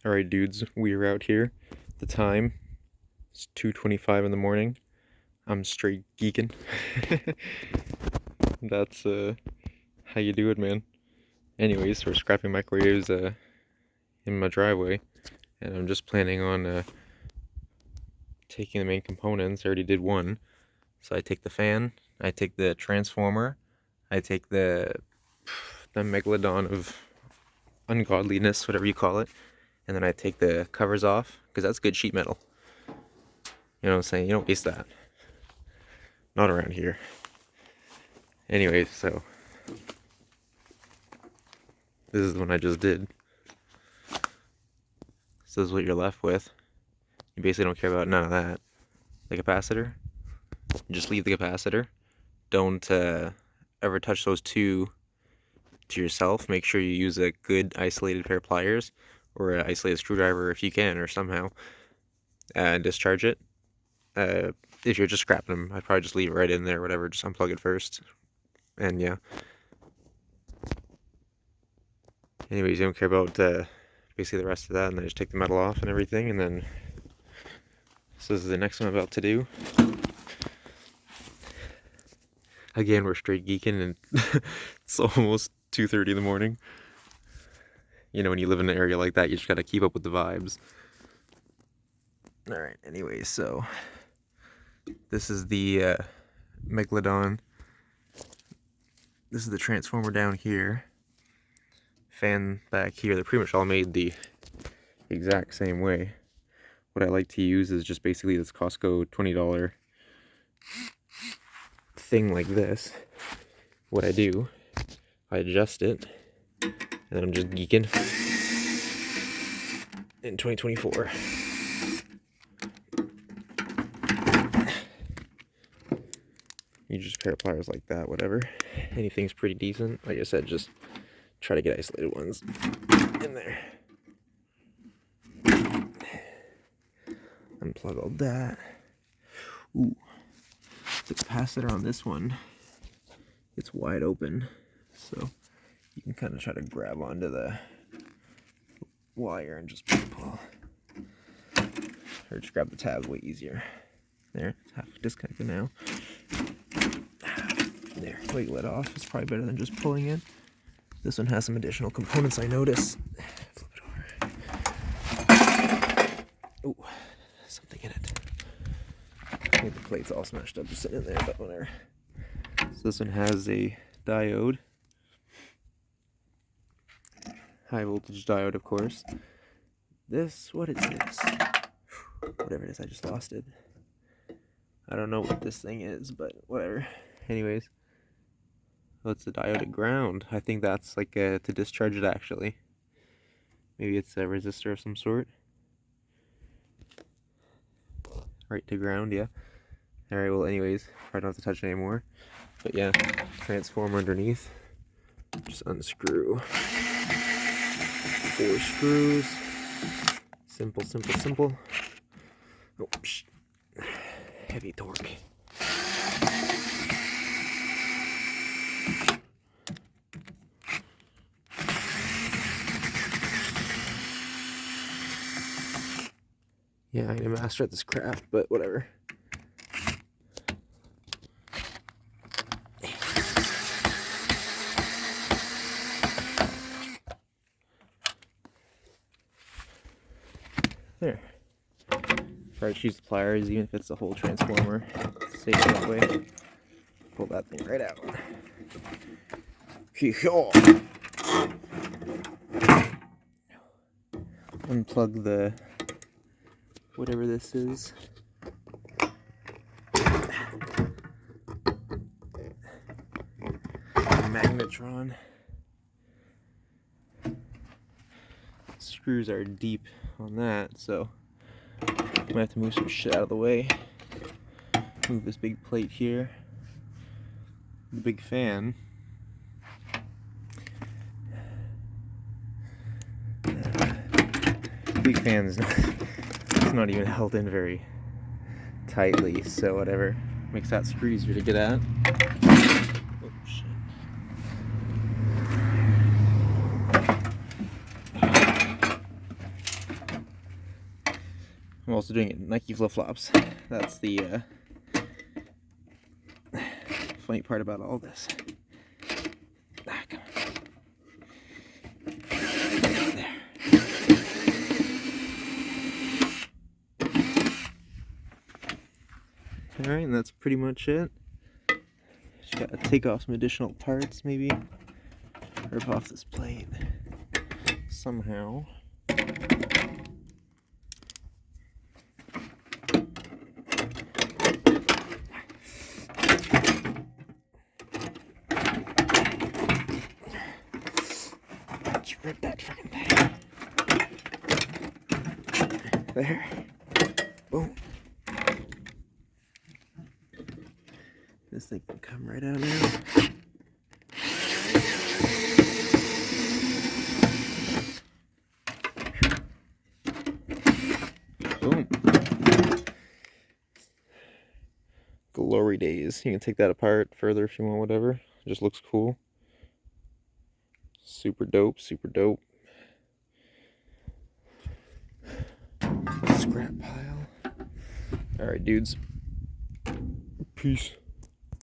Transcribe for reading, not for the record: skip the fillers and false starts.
Alright dudes, we are out here. The time is 2:25 in the morning. I'm straight geeking. That's how you do it, man. Anyways, we're scrapping microwaves in my driveway, and I'm just planning on taking the main components. I already did one. So I take the fan, I take the transformer, I take the megalodon of ungodliness, whatever you call it, and then I take the covers off, because that's good sheet metal. You know what I'm saying? You don't waste that. Not around here. Anyways, so this is the one I just did. So this is what you're left with. You basically don't care about none of that. The capacitor, you just leave the capacitor. Don't ever touch those two to yourself. Make sure you use a good isolated pair of pliers or an isolated screwdriver if you can, or somehow, and discharge it. If you're just scrapping them, I'd probably just leave it right in there, whatever, just unplug it first. And yeah. Anyways, you don't care about basically the rest of that, and then just take the metal off and everything, and then so this is the next one I'm about to do. Again, we're straight geeking, and it's almost 2:30 in the morning. You know, when you live in an area like that, you just gotta keep up with the vibes. Alright, anyways, so this is the megalodon. This is the transformer down here. Fan back here. They're pretty much all made the exact same way. What I like to use is just basically this Costco $20 thing like this. What I do, I adjust it, and then I'm just geeking in 2024. You just pair of pliers like that, whatever. Anything's pretty decent. Like I said, just try to get isolated ones in there. Unplug all that. Ooh, the capacitor on this one, it's wide open, so you can kind of try to grab onto the wire and just pull. Or just grab the tab, way easier. There, it's half disconnected now. There, wiggle it off. It's probably better than just pulling it. This one has some additional components I notice. Flip it over. Ooh, something in it. I think the plate's all smashed up just sitting in there, but whatever. So this one has a diode. High voltage diode, of course. This, what is this? Whatever it is, I just lost it. I don't know what this thing is, but whatever. Anyways. Oh, it's a diode at ground. I think that's like to discharge it, actually. Maybe it's a resistor of some sort. Right to ground, yeah. Alright, well anyways, I don't have to touch it anymore. But yeah, transformer underneath. Just unscrew. 4 screws. Simple, simple, simple. Oh, psh. Heavy torque. Yeah, I ain't a master at this craft, but whatever. There. Try to use the pliers, even if it's the whole transformer. Safe that way. Pull that thing right out. Unplug the whatever this is. Magnetron. Screws are deep on that, so I'm gonna have to move some shit out of the way. Move this big plate here. The big fan. Big fan's it's not even held in very tightly, so whatever. Makes that screw easier to get at. Oh shit. I'm also doing it in Nike flip-flops. That's the funny part about all this. Ah, come on. There. Alright, and that's pretty much it. Just gotta take off some additional parts, maybe. Rip off this plate somehow. Let's rip that freaking thing. There. Boom. This thing can come right out now. Boom. Glory days. You can take that apart further if you want, whatever. It just looks cool. Super dope, super dope. Scrap pile. Alright, dudes. Peace.